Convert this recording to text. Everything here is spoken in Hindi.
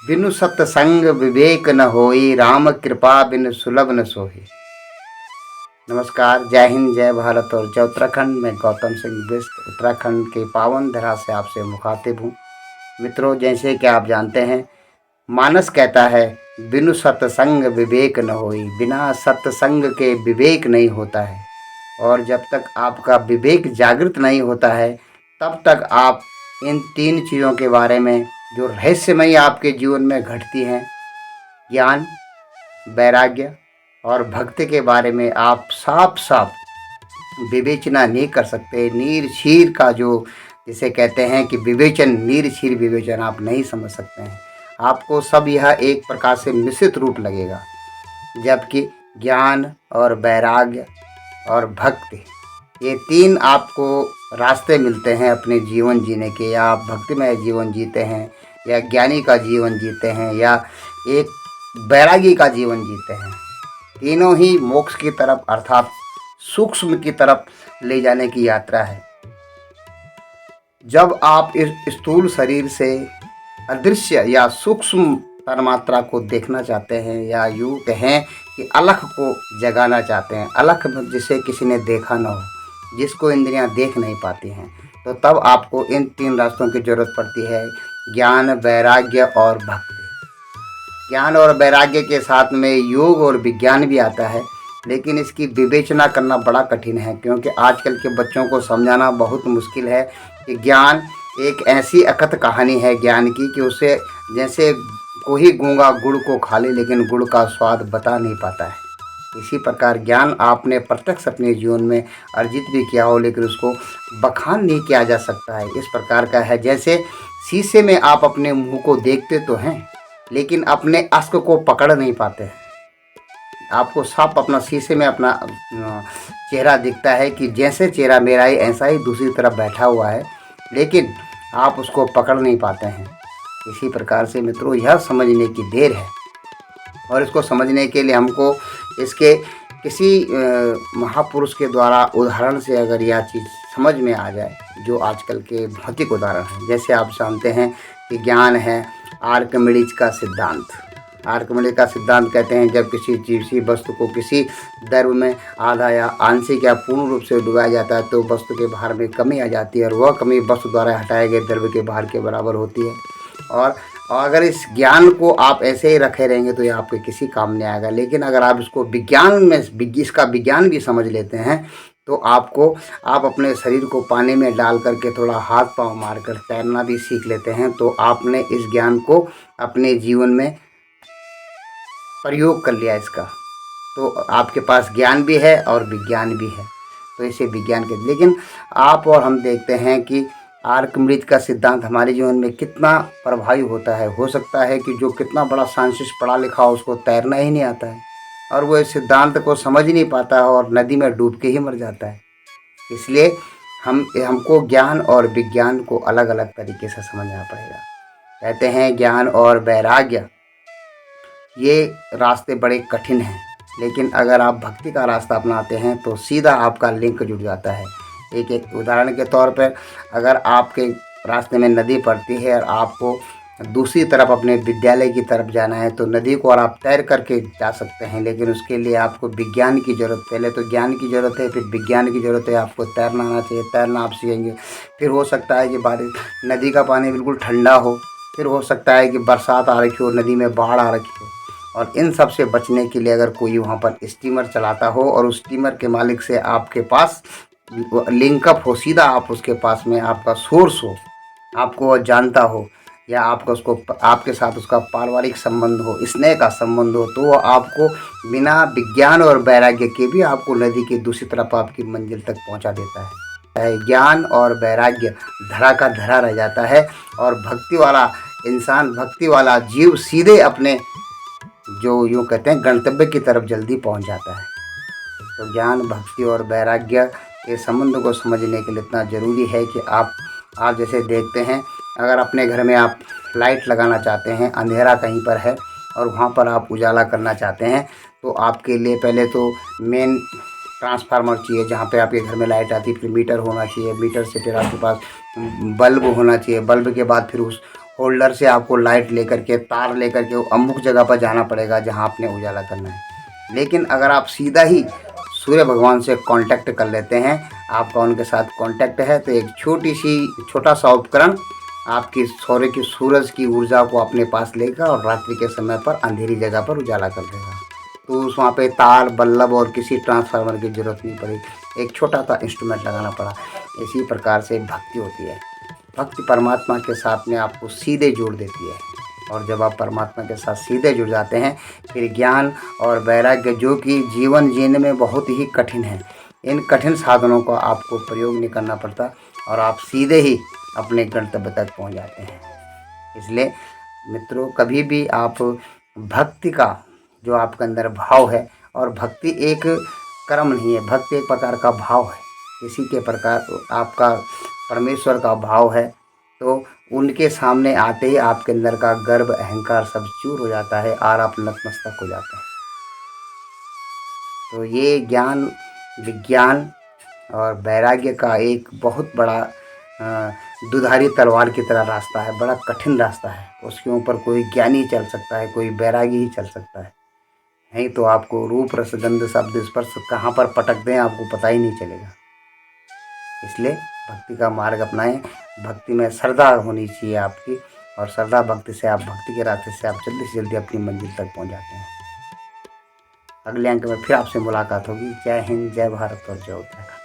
बिनु सत्संग विवेक न होई, राम कृपा बिनु सुलभ न सोई। नमस्कार, जय हिंद, जय भारत और जय उत्तराखंड। मैं गौतम सिंह बिष्ट उत्तराखंड के पावन धरा से आपसे मुखातिब हूँ। मित्रों, जैसे कि आप जानते हैं, मानस कहता है बिनु सत्संग विवेक न होई। बिना सत्संग के विवेक नहीं होता है। और जब तक आपका विवेक जागृत नहीं होता है, तब तक आप इन तीन चीज़ों के बारे में जो रहस्यमयी आपके जीवन में घटती हैं, ज्ञान, वैराग्य और भक्ति के बारे में आप साफ साफ विवेचना नहीं कर सकते। नीर क्षीर का जो जिसे कहते हैं कि विवेचन, नीर क्षीर विवेचन आप नहीं समझ सकते हैं। आपको सब यह एक प्रकार से मिश्रित रूप लगेगा। जबकि ज्ञान और वैराग्य और भक्ति, ये तीन आपको रास्ते मिलते हैं अपने जीवन जीने के। या आप भक्तिमय जीवन जीते हैं, या ज्ञानी का जीवन जीते हैं, या एक वैरागी का जीवन जीते हैं। तीनों ही मोक्ष की तरफ अर्थात सूक्ष्म की तरफ ले जाने की यात्रा है। जब आप इस स्थूल शरीर से अदृश्य या सूक्ष्म तन्मात्रा को देखना चाहते हैं, या यूँ कहें कि अलख को जगाना चाहते हैं, अलख जिसे किसी ने देखा न हो, जिसको इंद्रियां देख नहीं पाती हैं, तो तब आपको इन तीन रास्तों की जरूरत पड़ती है: ज्ञान, वैराग्य और भक्ति। ज्ञान और वैराग्य के साथ में योग और विज्ञान भी आता है, लेकिन इसकी विवेचना करना बड़ा कठिन है, क्योंकि आजकल के बच्चों को समझाना बहुत मुश्किल है कि ज्ञान एक ऐसी अकथ कहानी है ज्ञान की कि उसे जैसे कोई गूंगा गुड़ को खा ले लेकिन गुड़ का स्वाद बता नहीं पाता है। इसी प्रकार ज्ञान आपने प्रत्यक्ष अपने जीवन में अर्जित भी किया हो, लेकिन उसको बखान नहीं किया जा सकता है। इस प्रकार का है जैसे शीशे में आप अपने मुंह को देखते तो हैं, लेकिन अपने अश्क को पकड़ नहीं पाते हैं। आपको साफ अपना शीशे में अपना चेहरा दिखता है कि जैसे चेहरा मेरा ही ऐसा ही दूसरी तरफ बैठा हुआ है, लेकिन आप उसको पकड़ नहीं पाते हैं। इसी प्रकार से मित्रों, यह समझने की देर है, और इसको समझने के लिए हमको इसके किसी महापुरुष के द्वारा उदाहरण से अगर यह चीज़ समझ में आ जाए, जो आजकल के भौतिक उदाहरण हैं। जैसे आप जानते हैं कि ज्ञान है आर्किमिडीज का सिद्धांत। आर्किमिडीज का सिद्धांत कहते हैं, जब किसी वस्तु को किसी द्रव्य में आधा या आंशिक या पूर्ण रूप से डुबाया जाता है, तो वस्तु के भार में कमी आ जाती है, और वह कमी वस्तु द्वारा हटाए गए द्रव्य के भार के बराबर होती है। और अगर इस ज्ञान को आप ऐसे ही रखे रहेंगे तो ये आपके किसी काम नहीं आएगा। लेकिन अगर आप इसको विज्ञान में इसका विज्ञान भी समझ लेते हैं, तो आप अपने शरीर को पानी में डाल करके थोड़ा हाथ पांव मारकर तैरना भी सीख लेते हैं, तो आपने इस ज्ञान को अपने जीवन में प्रयोग कर लिया इसका। तो आपके पास ज्ञान भी है और विज्ञान भी है, तो इसे विज्ञान के। लेकिन आप और हम देखते हैं कि आर्किमिडीज का सिद्धांत हमारे जीवन में कितना प्रभावी होता है। हो सकता है कि जो कितना बड़ा साइंटिस्ट पढ़ा लिखा हो, उसको तैरना ही नहीं आता है, और वो इस सिद्धांत को समझ ही नहीं पाता है, और नदी में डूब के ही मर जाता है। इसलिए हमको ज्ञान और विज्ञान को अलग अलग तरीके से समझना पड़ेगा। कहते हैं ज्ञान और वैराग्य, ये रास्ते बड़े कठिन हैं, लेकिन अगर आप भक्ति का रास्ता अपनाते हैं तो सीधा आपका लिंक जुड़ जाता है। एक उदाहरण के तौर पर, अगर आपके रास्ते में नदी पड़ती है और आपको दूसरी तरफ अपने विद्यालय की तरफ जाना है, तो नदी को और आप तैर करके जा सकते हैं, लेकिन उसके लिए आपको विज्ञान की ज़रूरत, पहले तो ज्ञान की ज़रूरत है, फिर विज्ञान की ज़रूरत है। आपको तैरना आना चाहिए, तैरना आप सीखेंगे। फिर हो सकता है कि बारिश, नदी का पानी बिल्कुल ठंडा हो, फिर हो सकता है कि बरसात आ रखी हो, नदी में बाढ़ आ रखी हो, और इन सब से बचने के लिए अगर कोई वहाँ पर स्टीमर चलाता हो और उस स्टीमर के मालिक से आपके पास लिंकअप हो, सीधा आप उसके पास में आपका सोर्स हो, आपको वह जानता हो, या आपके साथ उसका पारिवारिक संबंध हो, स्नेह का संबंध हो, तो वह आपको बिना विज्ञान और वैराग्य के भी आपको नदी की दूसरी तरफ आपकी मंजिल तक पहुंचा देता है। ज्ञान और वैराग्य धरा का धरा रह जाता है, और भक्ति वाला इंसान, भक्ति वाला जीव सीधे अपने जो यूँ कहते हैं गंतव्य की तरफ जल्दी पहुंच जाता है। तो ज्ञान, भक्ति और वैराग्य के संबंध को समझने के लिए इतना ज़रूरी है कि आप जैसे देखते हैं, अगर अपने घर में आप लाइट लगाना चाहते हैं, अंधेरा कहीं पर है और वहाँ पर आप उजाला करना चाहते हैं, तो आपके लिए पहले तो मेन ट्रांसफार्मर चाहिए, जहाँ पे आपके घर में लाइट आती है। फिर मीटर होना चाहिए, मीटर से फिर आपके पास बल्ब होना चाहिए, बल्ब के बाद फिर होल्डर से आपको लाइट लेकर के, तार लेकर के अमुक जगह पर जाना पड़ेगा जहाँ आपने उजाला करना है। लेकिन अगर आप सीधा ही सूर्य भगवान से कांटेक्ट कर लेते हैं, आपका उनके साथ कांटेक्ट है, तो एक छोटा सा उपकरण आपकी सूरज की ऊर्जा को अपने पास लेगा और रात्रि के समय पर अंधेरी जगह पर उजाला कर देगा। तो उस वहाँ पे तार, बल्ब और किसी ट्रांसफार्मर की ज़रूरत नहीं पड़ी, एक छोटा सा इंस्ट्रूमेंट लगाना पड़ा। इसी प्रकार से भक्ति होती है। भक्ति परमात्मा के साथ में आपको सीधे जोड़ देती है, और जब आप परमात्मा के साथ सीधे जुड़ जाते हैं, फिर ज्ञान और वैराग्य, जो कि जीवन जीने में बहुत ही कठिन है, इन कठिन साधनों का आपको प्रयोग नहीं करना पड़ता और आप सीधे ही अपने गंतव्य तक पहुंच जाते हैं। इसलिए मित्रों, कभी भी आप भक्ति का जो आपके अंदर भाव है, और भक्ति एक कर्म नहीं है, भक्ति एक प्रकार का भाव है, किसी के प्रकार आपका परमेश्वर का भाव है, तो उनके सामने आते ही आपके अंदर का गर्व, अहंकार सब चूर हो जाता है और आप नतमस्तक हो जाते हैं। तो ये ज्ञान, विज्ञान और वैराग्य का एक बहुत बड़ा दुधारी तलवार की तरह रास्ता है, बड़ा कठिन रास्ता है। उसके ऊपर कोई ज्ञानी चल सकता है, कोई वैरागी ही चल सकता है, नहीं तो आपको रूप, रस, गंध, शब्द, स्पर्श कहाँ पर पटक दें आपको पता ही नहीं चलेगा। इसलिए भक्ति का मार्ग अपनाएं। भक्ति में श्रद्धा होनी चाहिए आपकी, और श्रद्धा भक्ति से आप, भक्ति के रास्ते से आप जल्दी से जल्दी अपनी मंजिल तक पहुंच जाते हैं। अगले अंक में फिर आपसे मुलाकात होगी। जय हिंद, जय भारत और जय उत्तराखंड।